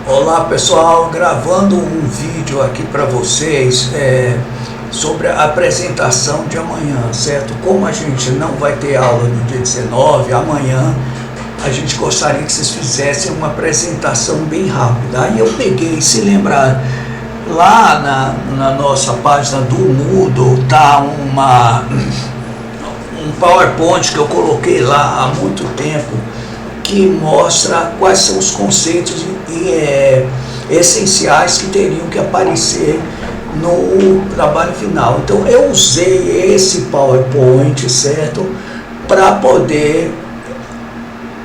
Olá pessoal, gravando um vídeo aqui para vocês sobre a apresentação de amanhã, certo? Como a gente não vai ter aula no dia 19, amanhã a gente gostaria que vocês fizessem uma apresentação bem rápida. Aí eu peguei, se lembrar, lá na nossa página do Moodle tá um PowerPoint que eu coloquei lá há muito tempo, que mostra quais são os conceitos essenciais que teriam que aparecer no trabalho final. Então eu usei esse PowerPoint, certo, para poder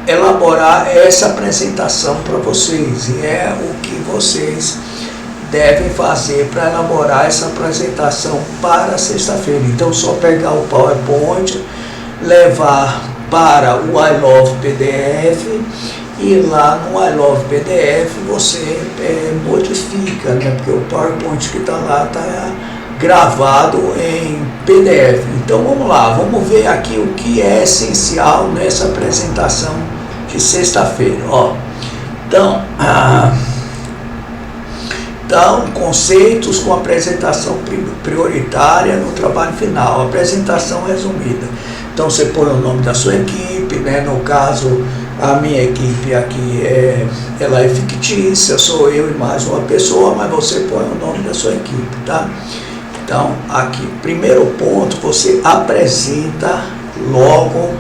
elaborar essa apresentação para vocês, e é o que vocês devem fazer para elaborar essa apresentação para sexta-feira. Então só pegar o PowerPoint, levar para o I Love PDF, e lá no I Love PDF você modifica, né? Porque o PowerPoint que está lá está gravado em PDF. Então vamos lá, vamos ver aqui o que é essencial nessa apresentação de sexta-feira. Então, conceitos com apresentação prioritária no trabalho final, apresentação resumida. Então você põe o nome da sua equipe, né? No caso, a minha equipe aqui ela é fictícia, sou eu e mais uma pessoa, mas você põe o nome da sua equipe, tá? Então, aqui, primeiro ponto, você apresenta logo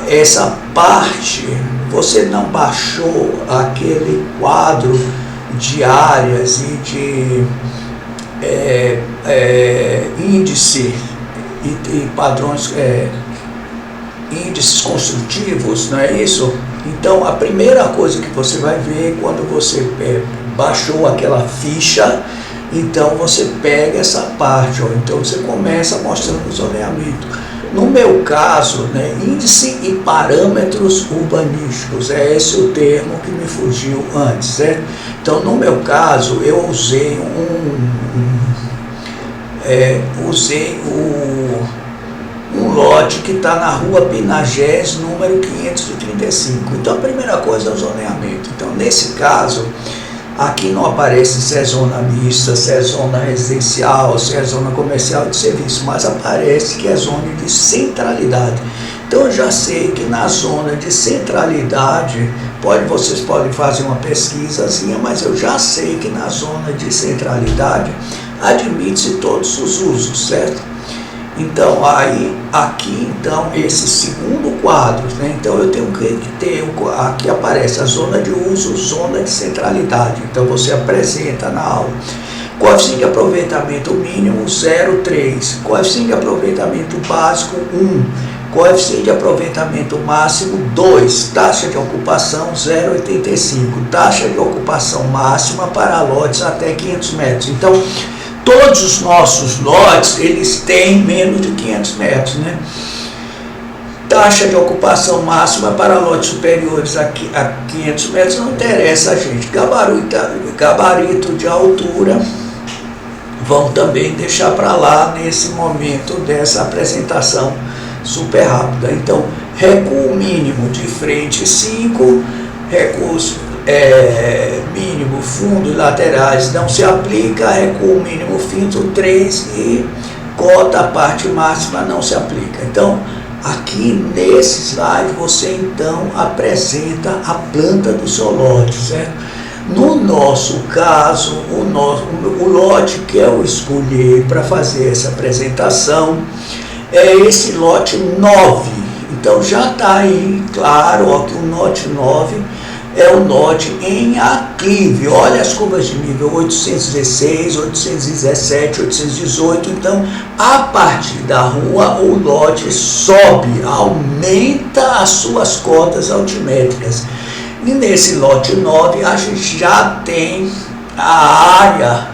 essa parte. Você não baixou aquele quadro de áreas e de índice e padrões, índices construtivos, não é isso? Então a primeira coisa que você vai ver quando você baixou aquela ficha, então você pega essa parte, então você começa mostrando o zoneamento. No meu caso, né, índice e parâmetros urbanísticos, é esse o termo que me fugiu antes, certo? Então, no meu caso, eu usei um lote que está na rua Pinagés, número 535. Então, a primeira coisa é o zoneamento. Então, nesse caso, aqui não aparece se é zona mista, se é zona residencial, se é zona comercial de serviço, mas aparece que é zona de centralidade. Então eu já sei que na zona de centralidade, vocês podem fazer uma pesquisazinha, mas eu já sei que na zona de centralidade admite-se todos os usos, certo? Então aqui esse segundo quadro, né? Então eu tenho que ter, aqui aparece a zona de uso, zona de centralidade. Então você apresenta na aula. Coeficiente de aproveitamento mínimo 0,3, coeficiente de aproveitamento básico 1, coeficiente de aproveitamento máximo 2, taxa de ocupação 0,85, taxa de ocupação máxima para lotes até 500 metros. Então todos os nossos lotes, eles têm menos de 500 metros, né? Taxa de ocupação máxima para lotes superiores a 500 metros não interessa a gente. Gabarito de altura, vão também deixar para lá nesse momento dessa apresentação super rápida. Então, recuo mínimo de frente 5, recurso mínimo fundo e laterais não se aplica, recuo mínimo finto 3 e cota parte máxima não se aplica. Então aqui nesse slide você então apresenta a planta do seu lote, certo? No nosso caso, o lote que eu escolhi para fazer essa apresentação é esse lote 9. Então já está aí claro que o lote 9 é o lote em aclive. Olha as curvas de nível 816, 817, 818. Então, a partir da rua, o lote sobe, aumenta as suas cotas altimétricas. E nesse lote 9, a gente já tem a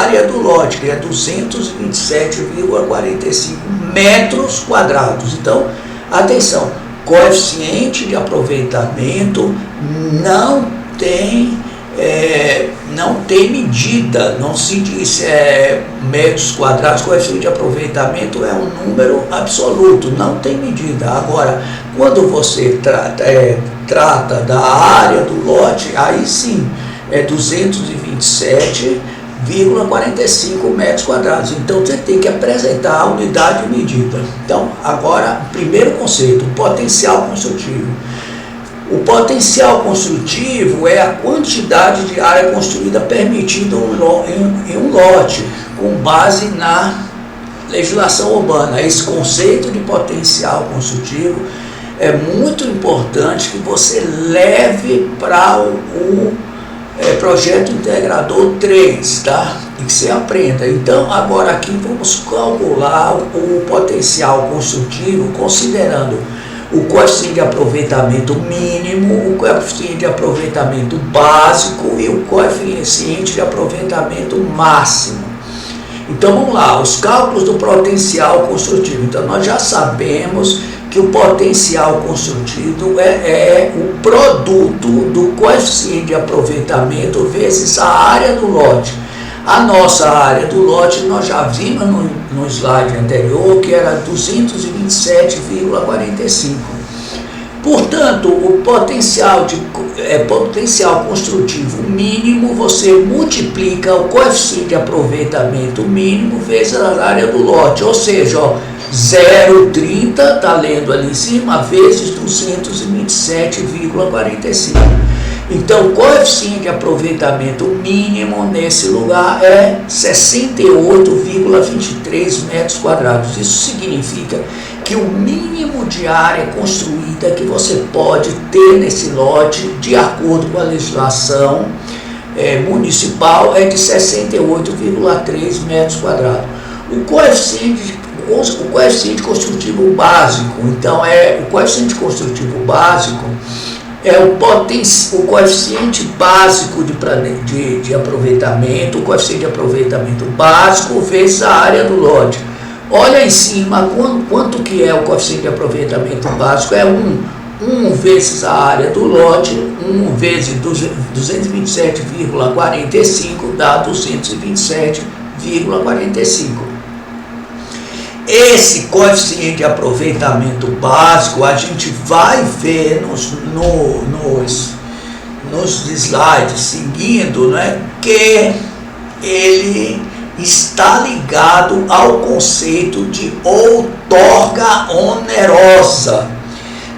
área do lote, que é 227,45 metros quadrados. Então, atenção, coeficiente de aproveitamento não tem não tem medida, não se diz metros quadrados, coeficiente de aproveitamento é um número absoluto, não tem medida. Agora, quando você trata da área do lote, aí sim é 227,45 metros quadrados. Então você tem que apresentar a unidade de medida. Então, agora, primeiro conceito, potencial construtivo. O potencial construtivo é a quantidade de área construída permitida em um lote, com base na legislação urbana. Esse conceito de potencial construtivo é muito importante que você leve para o projeto integrador 3, tá? E que você aprenda. Então, agora aqui vamos calcular o potencial construtivo considerando o coeficiente de aproveitamento mínimo, o coeficiente de aproveitamento básico e o coeficiente de aproveitamento máximo. Então vamos lá, os cálculos do potencial construtivo. Então nós já sabemos que o potencial construtivo é o produto do coeficiente de aproveitamento vezes a área do lote. A nossa área do lote nós já vimos no slide anterior que era 227,45. Portanto, o potencial construtivo mínimo, você multiplica o coeficiente de aproveitamento mínimo vezes a área do lote, ou seja, 0,30, está lendo ali em cima, vezes 227,45. Então, o coeficiente de aproveitamento mínimo nesse lugar é 68,23 metros quadrados. Isso significa que o mínimo de área construída que você pode ter nesse lote, de acordo com a legislação municipal, é de 68,3 metros quadrados. O coeficiente construtivo básico, então o coeficiente construtivo básico é o coeficiente básico de aproveitamento, o coeficiente de aproveitamento básico vezes a área do lote. Olha em cima quanto que é o coeficiente de aproveitamento básico, é 1 vezes a área do lote, 1 vezes 227,45 dá 227,45. Esse coeficiente de aproveitamento básico a gente vai ver nos slides seguindo, né, que ele está ligado ao conceito de outorga onerosa,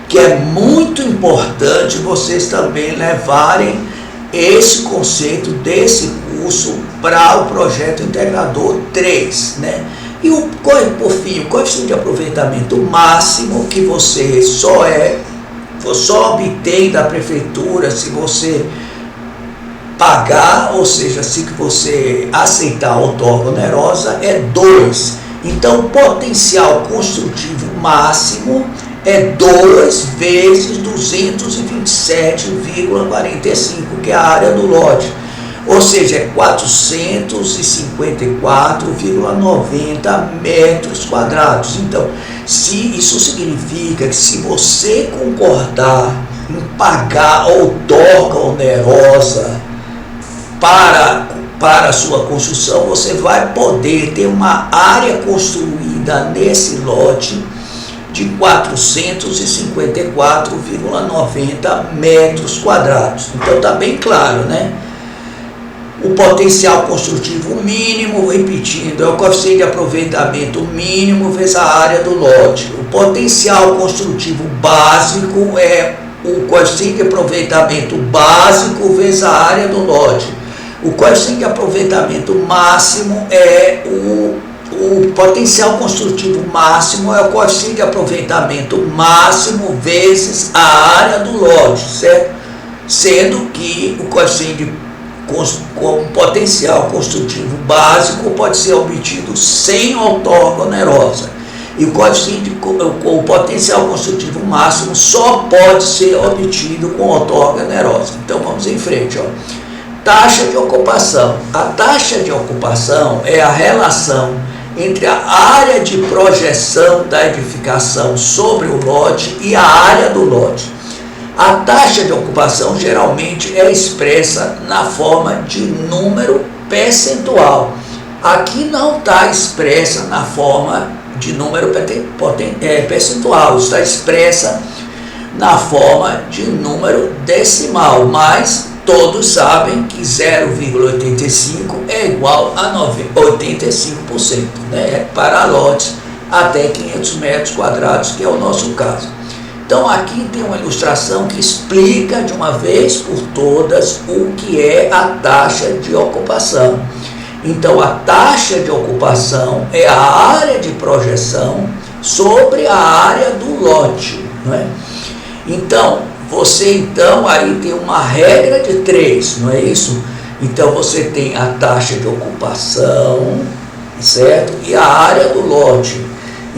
que é muito importante vocês também levarem esse conceito desse curso para o projeto integrador 3, né? E por fim, o coeficiente de aproveitamento máximo, que você só obtém da prefeitura se você pagar, ou seja, se você aceitar a outorga onerosa, é 2. Então, o potencial construtivo máximo é 2 vezes 227,45, que é a área do lote. Ou seja, é 454,90 metros quadrados. Então, isso significa que se você concordar em pagar a outorga onerosa para a sua construção, você vai poder ter uma área construída nesse lote de 454,90 metros quadrados. Então, está bem claro, né? O potencial construtivo mínimo, repetindo, é o coeficiente de aproveitamento mínimo vezes a área do lote. O potencial construtivo básico é o coeficiente de aproveitamento básico vezes a área do lote. O coeficiente de aproveitamento máximo é o potencial construtivo máximo, é o coeficiente de aproveitamento máximo vezes a área do lote, certo? Sendo que o coeficiente com potencial construtivo básico pode ser obtido sem outorga onerosa. E o potencial construtivo máximo só pode ser obtido com outorga onerosa. Então vamos em frente, ó. Taxa de ocupação. A taxa de ocupação é a relação entre a área de projeção da edificação sobre o lote e a área do lote. A taxa de ocupação geralmente é expressa na forma de número percentual. Aqui não está expressa na forma de número percentual, está expressa na forma de número decimal, mas todos sabem que 0,85 é igual a 85%, né? Para lotes até 500 metros quadrados, que é o nosso caso. Então aqui tem uma ilustração que explica de uma vez por todas o que é a taxa de ocupação. Então a taxa de ocupação é a área de projeção sobre a área do lote, não é? Então você aí tem uma regra de 3, não é isso? Então você tem a taxa de ocupação, certo? E a área do lote.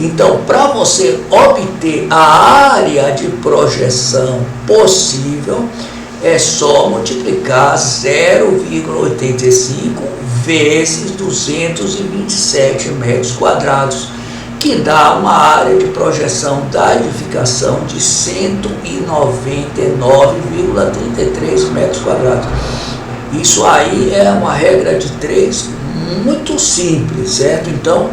Então, para você obter a área de projeção possível, é só multiplicar 0,85 vezes 227 metros quadrados, que dá uma área de projeção da edificação de 199,33 metros quadrados. Isso aí é uma regra de 3 muito simples, certo? Então,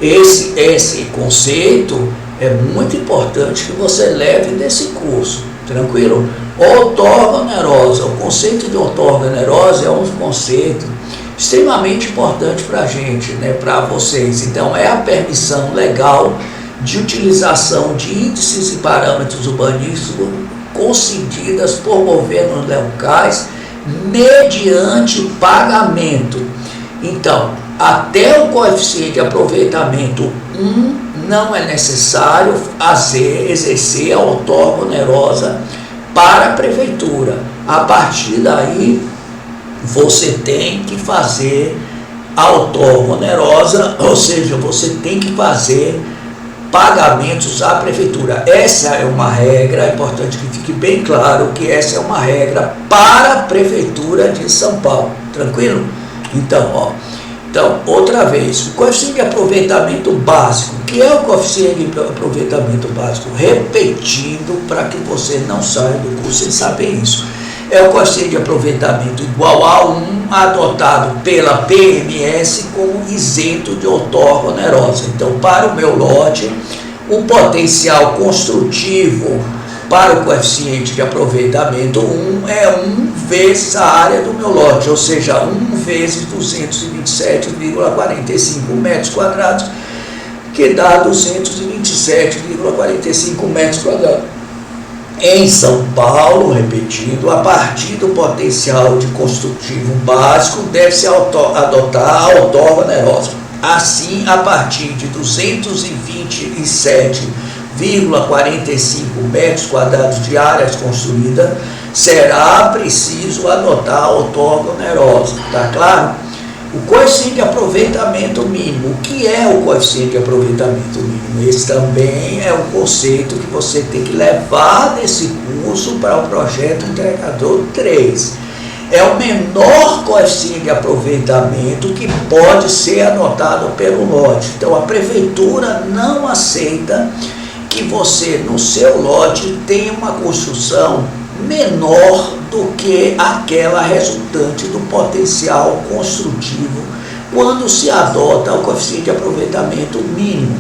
esse conceito é muito importante que você leve nesse curso, tranquilo? Ortogonerose, o conceito de ortogonerose é um conceito extremamente importante para a gente, né, para vocês. Então, é a permissão legal de utilização de índices e parâmetros urbanísticos concedidas por governos locais mediante pagamento. Então, até o coeficiente de aproveitamento 1 não é necessário exercer a ortogonerose para a prefeitura. A partir daí, você tem que fazer a ortogonerose, ou seja, você tem que fazer pagamentos à prefeitura. Essa é uma regra, é importante que fique bem claro que essa é uma regra para a prefeitura de São Paulo, tranquilo? Então, outra vez, o coeficiente de aproveitamento básico. O que é o coeficiente de aproveitamento básico? Repetindo, para que você não saia do curso sem saber isso. É o coeficiente de aproveitamento igual a 1 adotado pela PMS como isento de ortogonerose. Então, para o meu lote, o potencial construtivo para o coeficiente de aproveitamento 1 é 1 vezes a área do meu lote, ou seja, 1 vezes 227,45 metros quadrados, que dá 227,45 metros quadrados. Em São Paulo, repetindo, a partir do potencial de construtivo básico, deve-se adotar a ortogonerose. Assim, a partir de 227,45 metros quadrados de áreas construídas, será preciso adotar a ortogonerose. Está claro? O coeficiente de aproveitamento mínimo. O que é o coeficiente de aproveitamento mínimo? Esse também é um conceito que você tem que levar nesse curso para o projeto entregador 3. É o menor coeficiente de aproveitamento que pode ser adotado pelo lote. Então, a prefeitura não aceita que você, no seu lote, tenha uma construção menor do que aquela resultante do potencial construtivo quando se adota o coeficiente de aproveitamento mínimo.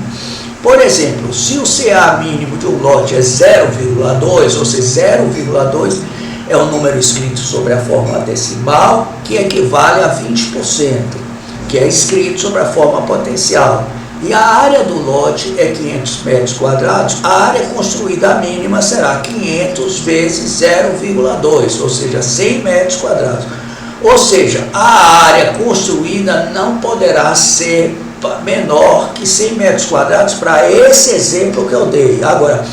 Por exemplo, se o CA mínimo de um lote é 0,2, ou seja, 0,2 é o número escrito sobre a forma decimal, que equivale a 20%, que é escrito sobre a forma potencial. E a área do lote é 500 metros quadrados, a área construída mínima será 500 vezes 0,2, ou seja, 100 metros quadrados. Ou seja, a área construída não poderá ser menor que 100 metros quadrados para esse exemplo que eu dei. Agora,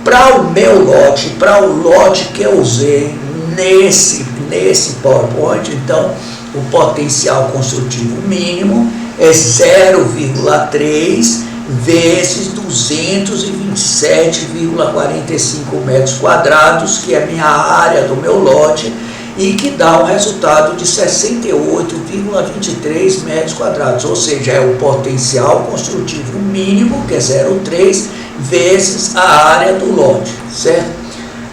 para o meu lote, para o lote que eu usei nesse PowerPoint, então, o potencial construtivo mínimo é 0,3 vezes 227,45 metros quadrados, que é a minha área do meu lote, e que dá um resultado de 68,23 metros quadrados, ou seja, é o potencial construtivo mínimo, que é 0,3, vezes a área do lote, certo?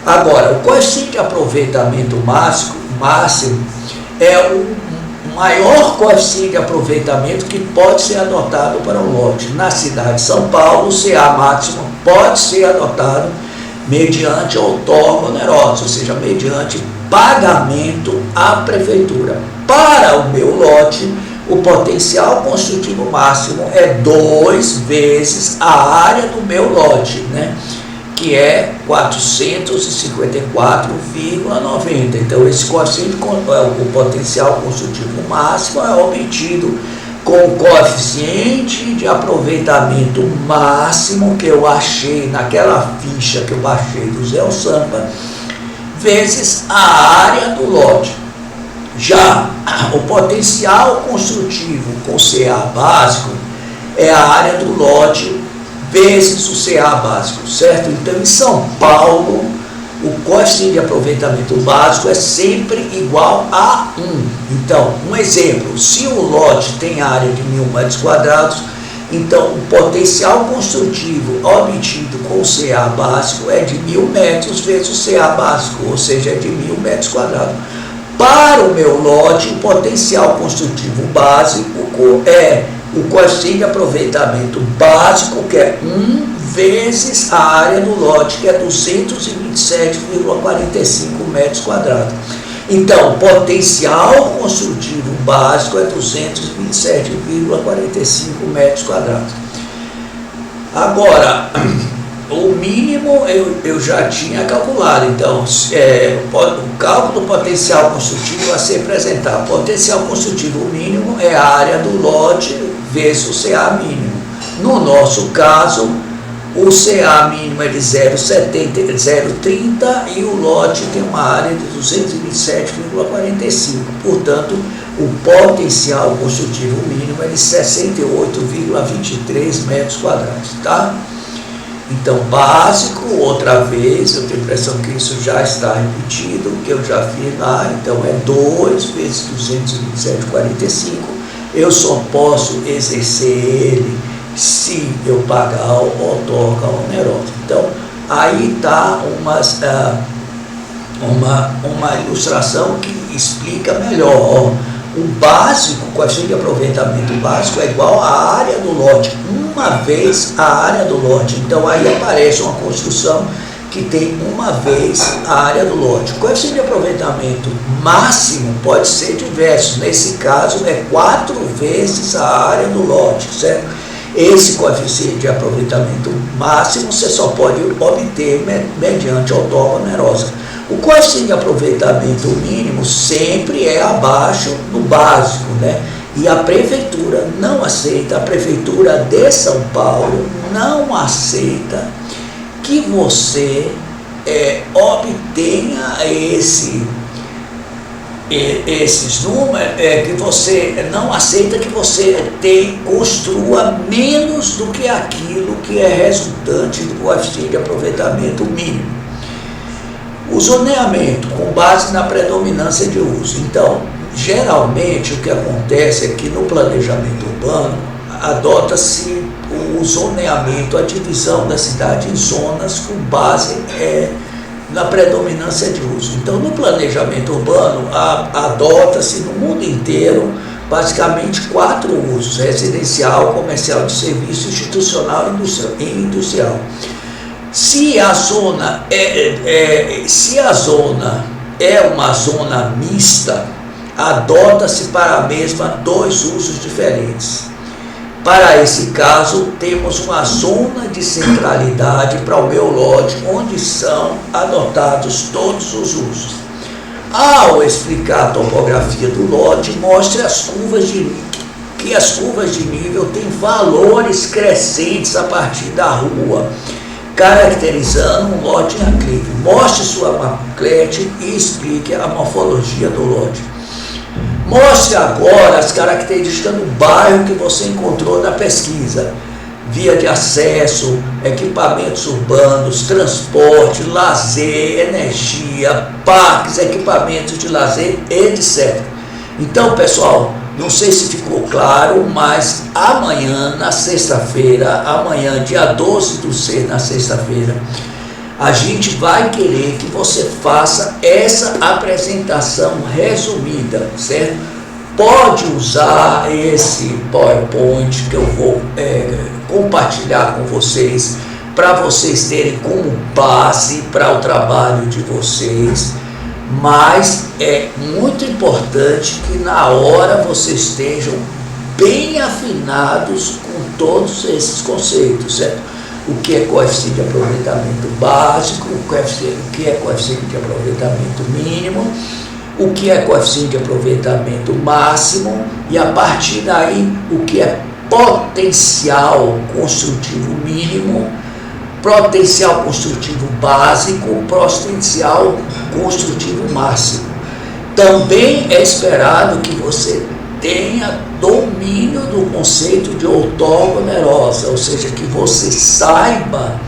Agora, o coeficiente de aproveitamento máximo é o maior coeficiente de aproveitamento que pode ser adotado para um lote. Na cidade de São Paulo, o CA máximo pode ser adotado mediante outorga onerosa, ou seja, mediante pagamento à prefeitura. Para o meu lote, o potencial construtivo máximo é 2 vezes a área do meu lote, né? Que é 454,90. Então, esse coeficiente, o potencial construtivo máximo, é obtido com o coeficiente de aproveitamento máximo que eu achei naquela ficha que eu baixei do Zé Sampa, vezes a área do lote. Já o potencial construtivo com CA básico é a área do lote vezes o CA básico, certo? Então, em São Paulo, o coeficiente de aproveitamento básico é sempre igual a 1. Então, um exemplo, se o lote tem área de 1.000 metros quadrados, então o potencial construtivo obtido com o CA básico é de 1.000 metros vezes o CA básico, ou seja, é de 1.000 metros quadrados. Para o meu lote, o potencial construtivo básico é o coeficiente de aproveitamento básico, que é 1 vezes a área do lote, que é 227,45 metros quadrados. Então, o potencial construtivo básico é 227,45 metros quadrados. Agora, o mínimo eu já tinha calculado. Então, o cálculo do potencial construtivo a ser apresentado. O potencial construtivo mínimo é a área do lote vezes o CA mínimo. No nosso caso, o CA mínimo é de 0,30 e o lote tem uma área de 227,45. Portanto, o potencial construtivo mínimo é de 68,23 metros quadrados, tá? Então, básico, outra vez, eu tenho a impressão que isso já está repetido, que eu já fiz lá, então é 2 vezes 227,45. Eu só posso exercer ele se eu pagar o outorga onerosa. Então, aí está uma ilustração que explica melhor. O básico, o coeficiente de aproveitamento básico é igual à área do lote, uma vez a área do lote. Então, aí aparece uma construção que tem uma vez a área do lote. O coeficiente de aproveitamento máximo pode ser diverso. Nesse caso, é 4 vezes a área do lote, certo? Esse coeficiente de aproveitamento máximo você só pode obter mediante outorga onerosa. O coeficiente de aproveitamento mínimo sempre é abaixo do básico, né? E a prefeitura não aceita, a prefeitura de São Paulo não aceita que você obtenha esses números, que você não aceita que você construa menos do que aquilo que é resultante do coeficiente de aproveitamento mínimo. O zoneamento com base na predominância de uso. Então, geralmente o que acontece é que no planejamento urbano adota-se o zoneamento, a divisão da cidade em zonas com base na predominância de uso. Então, no planejamento urbano, adota-se no mundo inteiro basicamente 4 usos: residencial, comercial, de serviço, institucional e industrial. Se a zona é uma zona mista, adota-se para a mesma 2 usos diferentes. Para esse caso, temos uma zona de centralidade para o meu lote, onde são adotados todos os usos. Ao explicar a topografia do lote, mostre que as curvas de nível têm valores crescentes a partir da rua, caracterizando um lote em aclive. Mostre sua maquete e explique a morfologia do lote. Mostre agora as características do bairro que você encontrou na pesquisa: via de acesso, equipamentos urbanos, transporte, lazer, energia, parques, equipamentos de lazer, etc. Então, pessoal, não sei se ficou claro, mas amanhã, na sexta-feira, amanhã, dia 12/6, na sexta-feira, a gente vai querer que você faça essa apresentação resumida, certo? Pode usar esse PowerPoint que eu vou compartilhar com vocês, para vocês terem como base para o trabalho de vocês, mas é muito importante que na hora vocês estejam bem afinados com todos esses conceitos, certo? O que é coeficiente de aproveitamento básico, o que é coeficiente de aproveitamento mínimo, o que é coeficiente de aproveitamento máximo, e a partir daí o que é potencial construtivo mínimo, potencial construtivo básico, potencial construtivo máximo. Também é esperado que você tenha domínio do conceito de ortogonerosa, ou seja, que você saiba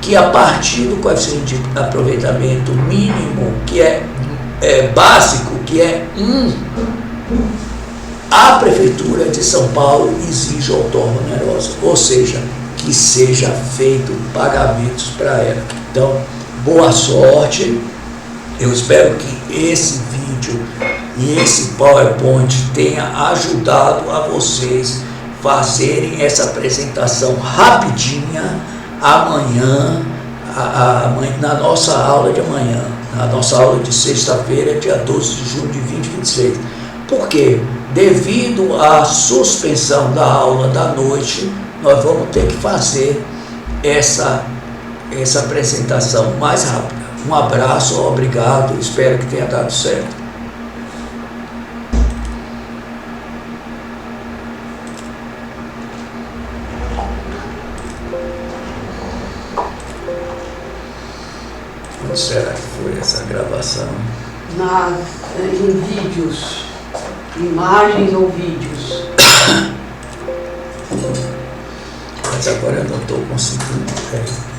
que a partir do coeficiente de aproveitamento mínimo, que é básico, que é 1, a Prefeitura de São Paulo exige ortogonerosa, ou seja, que seja feito pagamentos para ela. Então, boa sorte. Eu espero que esse vídeo e esse PowerPoint tenha ajudado a vocês fazerem essa apresentação rapidinha amanhã, na nossa aula de amanhã, na nossa aula de sexta-feira, dia 12 de junho de 2026. Por quê? Devido à suspensão da aula da noite, nós vamos ter que fazer essa apresentação mais rápida. Um abraço, obrigado, espero que tenha dado certo. Onde será que foi essa gravação? Em vídeos, imagens ou vídeos. Mas agora eu não estou conseguindo.